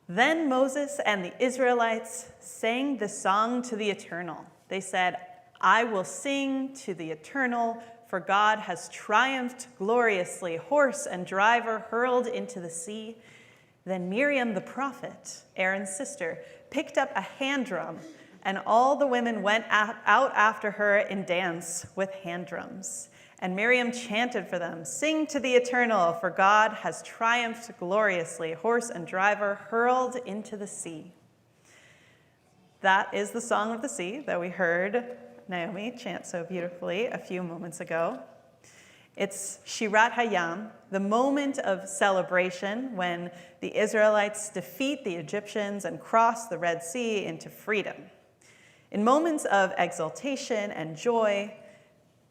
Then Moses and the Israelites sang the song to the Eternal. They said, I will sing to the Eternal, for God has triumphed gloriously, horse and driver hurled into the sea. Then Miriam the prophet, Aaron's sister, picked up a hand drum, and all the women went out after her in dance with hand drums. And Miriam chanted for them, sing to the Eternal, for God has triumphed gloriously, horse and driver hurled into the sea. That is the Song of the Sea that we heard Naomi chant so beautifully a few moments ago. It's Shirat Hayam, the moment of celebration when the Israelites defeat the Egyptians and cross the Red Sea into freedom. In moments of exultation and joy,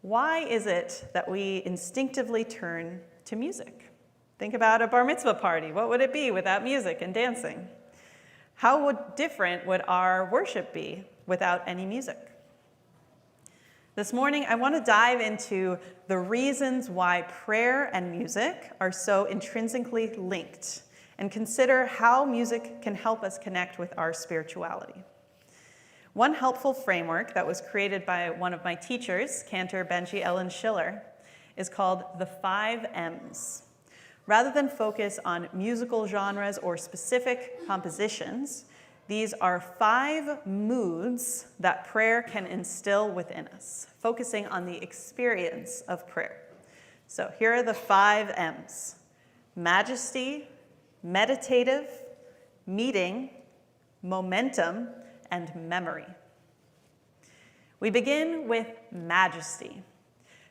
why is it that we instinctively turn to music? Think about a bar mitzvah party. What would it be without music and dancing? How different would our worship be without any music? This morning, I want to dive into the reasons why prayer and music are so intrinsically linked and consider how music can help us connect with our spirituality. One helpful framework that was created by one of my teachers, Cantor Benji Ellen Schiller, is called the 5 M's. Rather than focus on musical genres or specific compositions, these are 5 moods that prayer can instill within us, focusing on the experience of prayer. So here are the 5 M's: majesty, meditative, meeting, momentum, and memory. We begin with majesty,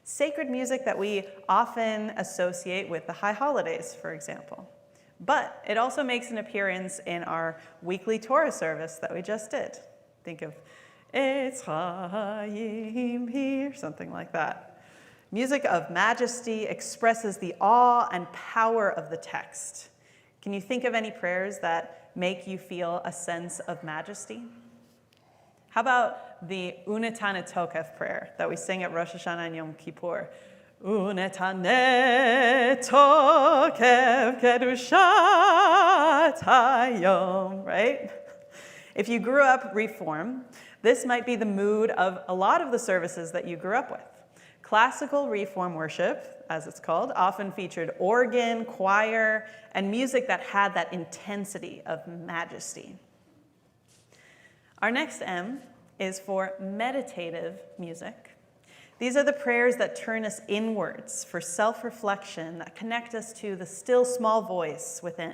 sacred music that we often associate with the high holidays, for example. But it also makes an appearance in our weekly Torah service that we just did. Think of Etz Chaim Hi, or something like that. Music of majesty expresses the awe and power of the text. Can you think of any prayers that make you feel a sense of majesty? How about the Unetane Tokef prayer that we sing at Rosh Hashanah and Yom Kippur? Unetane Tokef Kedushat Hayom, right? If you grew up Reform, this might be the mood of a lot of the services that you grew up with. Classical Reform worship, as it's called, often featured organ, choir, and music that had that intensity of majesty. Our next M is for meditative music. These are the prayers that turn us inwards for self-reflection, that connect us to the still small voice within.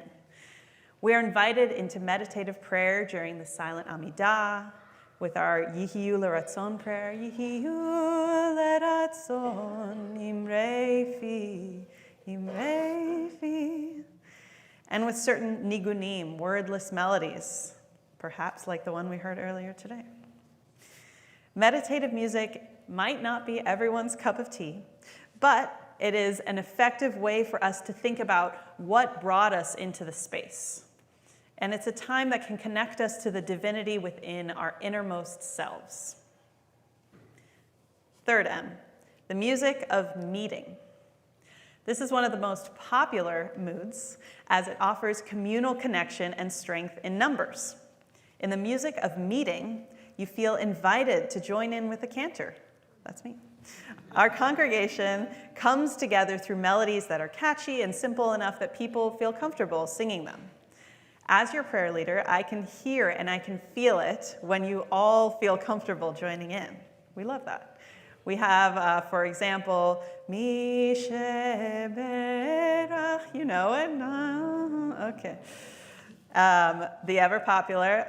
We are invited into meditative prayer during the silent Amidah, with our Yihiyu L'Ratzon prayer, Yihiyu L'Ratzon Imrefi, Imrefi, and with certain nigunim, wordless melodies, perhaps like the one we heard earlier today. Meditative music might not be everyone's cup of tea, but it is an effective way for us to think about what brought us into the space. And it's a time that can connect us to the divinity within our innermost selves. Third M, the music of meeting. This is one of the most popular moods, as it offers communal connection and strength in numbers. In the music of meeting, you feel invited to join in with the cantor. That's me. Our congregation comes together through melodies that are catchy and simple enough that people feel comfortable singing them. As your prayer leader, I can hear and I can feel it when you all feel comfortable joining in. We love that. We have, for example, Mi Sheberach, you know it? No? Okay. The ever popular,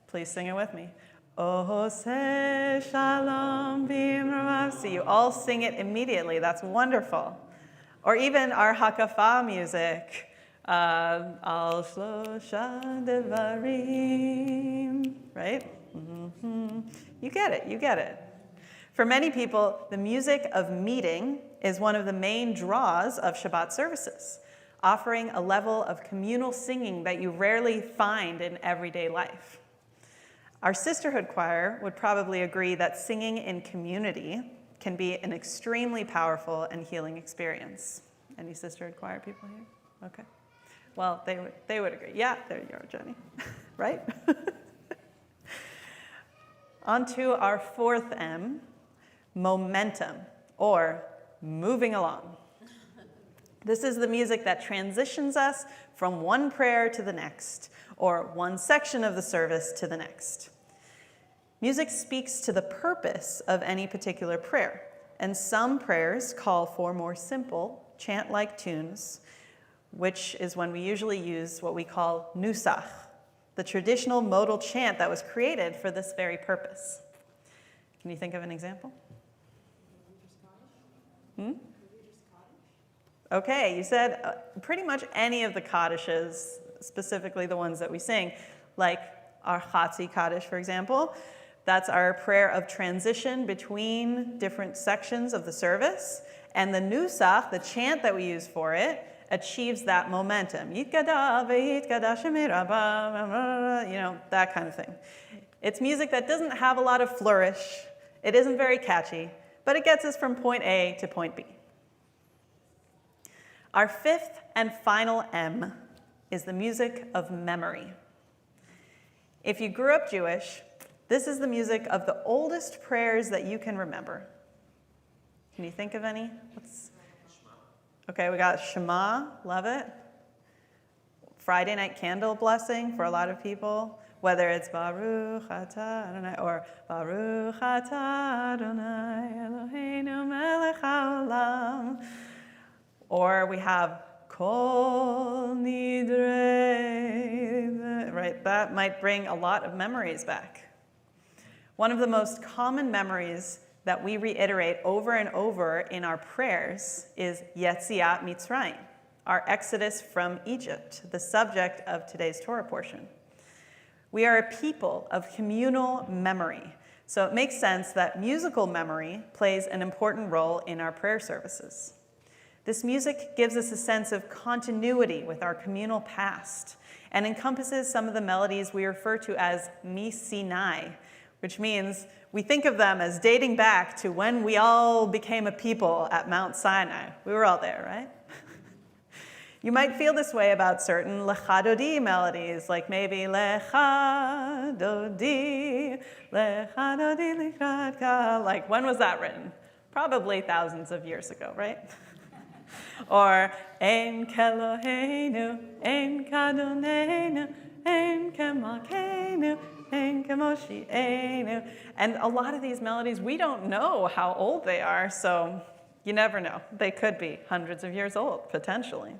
please sing it with me. Ose Shalom Bimrav. See, you all sing it immediately. That's wonderful. Or even our Hakafa music. Al Shlosha Devarim, right? Mm-hmm. You get it, you get it. For many people, the music of meeting is one of the main draws of Shabbat services, offering a level of communal singing that you rarely find in everyday life. Our sisterhood choir would probably agree that singing in community can be an extremely powerful and healing experience. Any sisterhood choir people here? Okay. Well, they would agree. Yeah, there you are, Jenny. Right? On to our fourth M, momentum, or moving along. This is the music that transitions us from one prayer to the next, or one section of the service to the next. Music speaks to the purpose of any particular prayer, and some prayers call for more simple, chant-like tunes, which is when we usually use what we call nusach, the traditional modal chant that was created for this very purpose. Can you think of an example? Okay, you said pretty much any of the Kadishes, specifically the ones that we sing, like our Chatzi Kaddish, for example. That's our prayer of transition between different sections of the service. And the nusach, the chant that we use for it, achieves that momentum. Yitkada v'yitkada shemiraba, that kind of thing. It's music that doesn't have a lot of flourish. It isn't very catchy, but it gets us from point A to point B. Our fifth and final M is the music of memory. If you grew up Jewish, this is the music of the oldest prayers that you can remember. Can you think of any? Okay, we got Shema, love it. Friday night candle blessing for a lot of people, whether it's Baruch Atah Adonai or Baruch Atah Adonai Eloheinu melech haolam. Or we have Kol Nidre, right? That might bring a lot of memories back. One of the most common memories that we reiterate over and over in our prayers is Yetziat Mitzrayim, our exodus from Egypt, the subject of today's Torah portion. We are a people of communal memory, so it makes sense that musical memory plays an important role in our prayer services. This music gives us a sense of continuity with our communal past and encompasses some of the melodies we refer to as Mi Sinai, which means we think of them as dating back to when we all became a people at Mount Sinai. We were all there, right? You might feel this way about certain Lecha Dodi melodies, like maybe Lecha Dodi Lichadka. Like, when was that written? Probably thousands of years ago, right? Or Ein Keloheinu, Ein Kadonenu, Ein Kemalkeinu, Ein Kemoshienu. And a lot of these melodies, we don't know how old they are, so you never know. They could be hundreds of years old, potentially.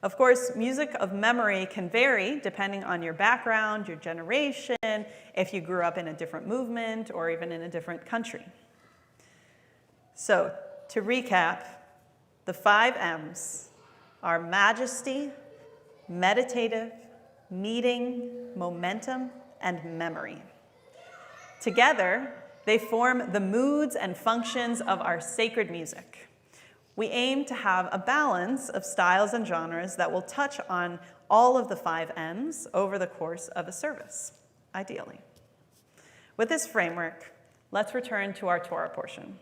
Of course, music of memory can vary depending on your background, your generation, if you grew up in a different movement or even in a different country. So, to recap, the 5 M's are majesty, meditative, meeting, momentum, and memory. Together, they form the moods and functions of our sacred music. We aim to have a balance of styles and genres that will touch on all of the 5 M's over the course of a service, ideally. With this framework, let's return to our Torah portion.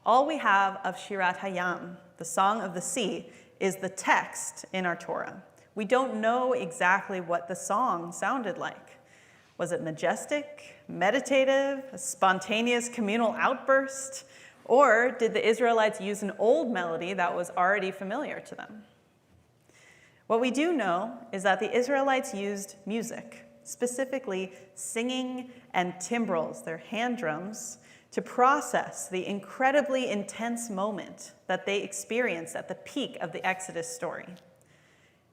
All we have of Shirat Hayam, the Song of the Sea, is the text in our Torah. We don't know exactly what the song sounded like. Was it majestic, meditative, a spontaneous communal outburst? Or did the Israelites use an old melody that was already familiar to them? What we do know is that the Israelites used music, specifically singing and timbrels, their hand drums, to process the incredibly intense moment that they experienced at the peak of the Exodus story.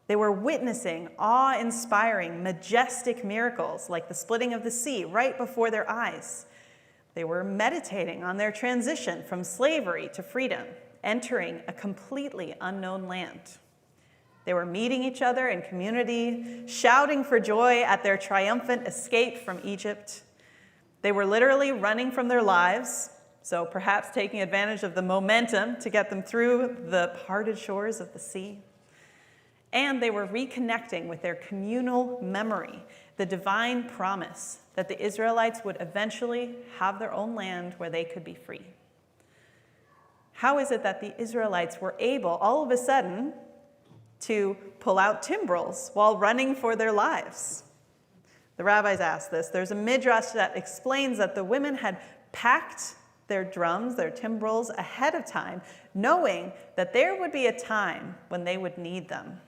They were witnessing awe-inspiring, majestic miracles like the splitting of the sea right before their eyes. They were meditating on their transition from slavery to freedom, entering a completely unknown land. They were meeting each other in community, shouting for joy at their triumphant escape from Egypt. They were literally running from their lives, so perhaps taking advantage of the momentum to get them through the parted shores of the sea. And they were reconnecting with their communal memory, the divine promise that the Israelites would eventually have their own land where they could be free. How is it that the Israelites were able, all of a sudden, to pull out timbrels while running for their lives. The rabbis asked this. There's a midrash that explains that the women had packed their drums, their timbrels, ahead of time, knowing that there would be a time when they would need them.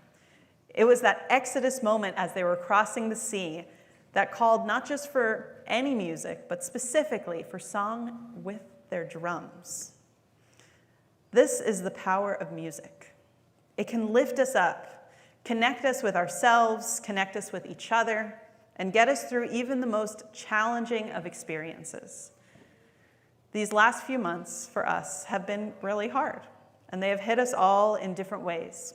It was that Exodus moment as they were crossing the sea that called not just for any music, but specifically for song with their drums. This is the power of music. It can lift us up, connect us with ourselves, connect us with each other, and get us through even the most challenging of experiences. These last few months for us have been really hard, and they have hit us all in different ways.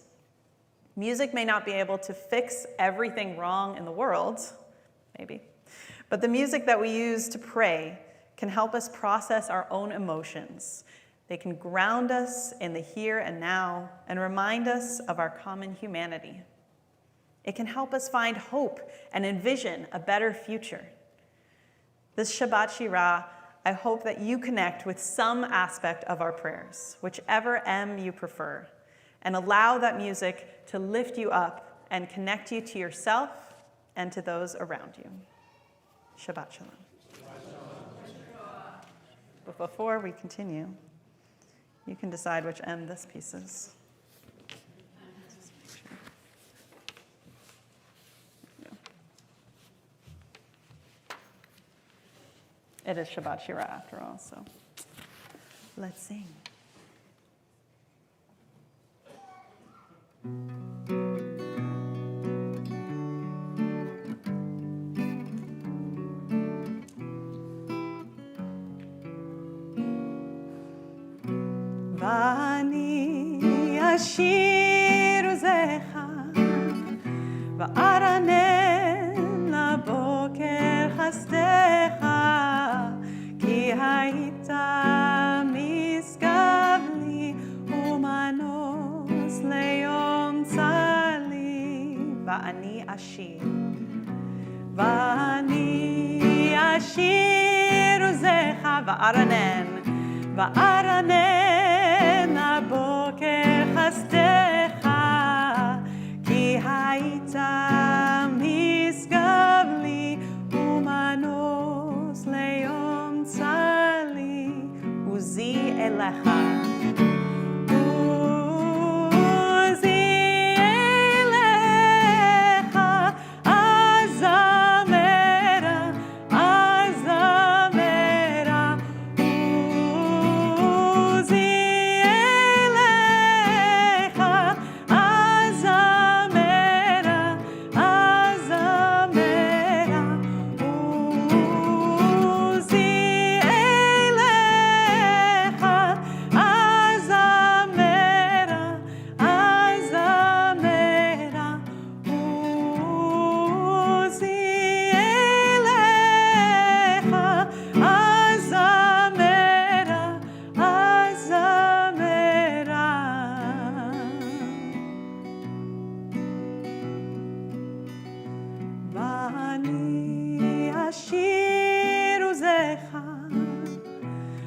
Music may not be able to fix everything wrong in the world, maybe, but the music that we use to pray can help us process our own emotions. They can ground us in the here and now and remind us of our common humanity. It can help us find hope and envision a better future. This Shabbat Shira, I hope that you connect with some aspect of our prayers, whichever M you prefer, and allow that music to lift you up and connect you to yourself and to those around you. Shabbat Shalom. But before we continue, you can decide which M this piece is. It is Shabbat Shira after all, so let's sing. Vani ashiru zecha va'aranen laboker chasdecha ki hayita misgav li umanos leyom tzali va'ani ashiru zecha va'aranen הבוקר חסדך כי היית משגב לי ומנוס ליום צלי עוזי אליך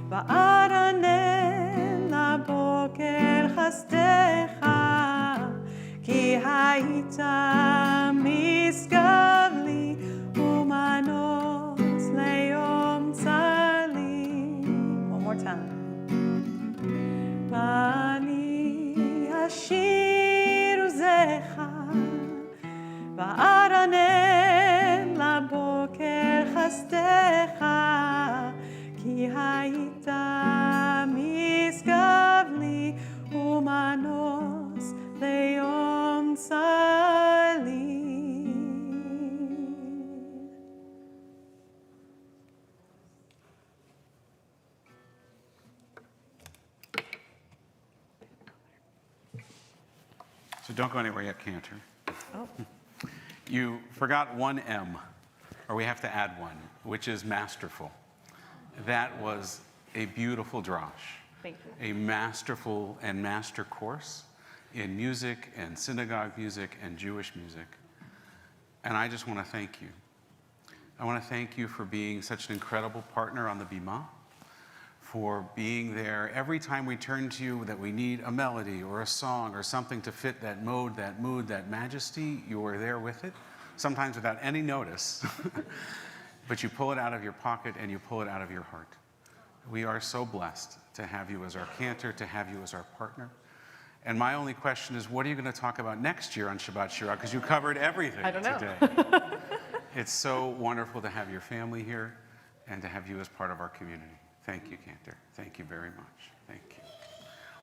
וארנן לבוקר חסדך כי היית משגב לי ומנוס ליום צלי. One more time. ואני אשיר עוזך וארנן לבוקר חסדך כי היית משגב לי ומנוס ליום צלי. So don't go anywhere yet, Cantor. Oh. You forgot one M, or we have to add one, which is masterful. That was a beautiful drosh. Thank you. A masterful and master course in music and synagogue music and Jewish music. And I just want to thank you. I want to thank you for being such an incredible partner on the Bima, for being there. Every time we turn to you that we need a melody or a song or something to fit that mode, that mood, that majesty, you are there with it, sometimes without any notice. But you pull it out of your pocket and you pull it out of your heart. We are so blessed to have you as our cantor, to have you as our partner. And my only question is, what are you going to talk about next year on Shabbat Shira? Because you covered everything today. It's so wonderful to have your family here and to have you as part of our community. Thank you, Cantor. Thank you very much. Thank you.